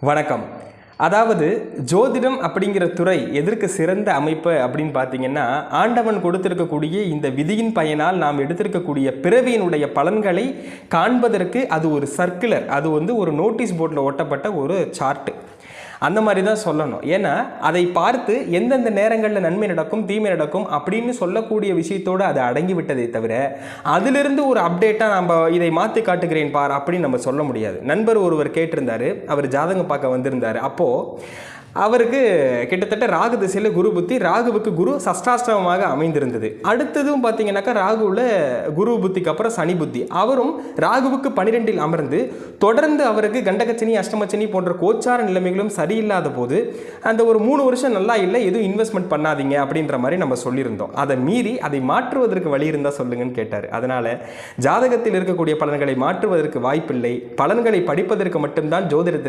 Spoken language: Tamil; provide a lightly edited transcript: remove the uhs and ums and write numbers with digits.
வணக்கம். அதாவது ஜோதிடம் அப்படிங்கிற துறை எதற்கு சிறந்த அமைப்பு அப்படின்னு பார்த்தீங்கன்னா, ஆண்டவன் கொடுத்திருக்கக்கூடிய இந்த விதியின் பயனால் நாம் எடுத்திருக்கக்கூடிய பிறவியினுடைய பலன்களை காண்பதற்கு அது ஒரு சர்க்குலர், அது ஒரு நோட்டீஸ் போர்டில் ஒட்டப்பட்ட ஒரு சார்ட்டு. அந்த மாதிரி தான் சொல்லணும். ஏன்னா அதை பார்த்து எந்தெந்த நேரங்களில் நன்மை நடக்கும் தீமை நடக்கும் அப்படின்னு சொல்லக்கூடிய விஷயத்தோடு அது அடங்கி விட்டதை தவிர, அதிலிருந்து ஒரு அப்டேட்டாக நம்ம இதை மாற்றி காட்டுகிறேன் பார் அப்படின்னு நம்ம சொல்ல முடியாது. நண்பர் ஒருவர் கேட்டிருந்தார், அவர் ஜாதகம் பார்க்க வந்திருந்தார். அப்போது அவருக்கு கிட்டத்தட்ட ராகு திசையில் குரு புத்தி, ராகுவுக்கு குரு சஷ்டாஷ்டமமாக அமைந்திருந்தது. அடுத்ததும் பார்த்தீங்கன்னாக்கா ராகுவில் குரு புத்திக்கு அப்புறம் சனி புத்தி. அவரும் ராகுவுக்கு 12இல் அமர்ந்து தொடர்ந்து அவருக்கு கண்டகச்சனி அஷ்டமச்சனி போன்ற கோச்சார நிலைமைகளும் சரியில்லாத போது அந்த ஒரு 3 வருஷம் நல்லா இல்லை, எதுவும் இன்வெஸ்ட்மெண்ட் பண்ணாதீங்க அப்படின்ற மாதிரி நம்ம சொல்லியிருந்தோம். அதை மீறி அதை மாற்றுவதற்கு வழி இருந்தால் சொல்லுங்கன்னு கேட்டார். அதனால் ஜாதகத்தில் இருக்கக்கூடிய பலன்களை மாற்றுவதற்கு வாய்ப்பில்லை. பலன்களை படிப்பதற்கு மட்டும்தான் ஜோதிடத்திற்கு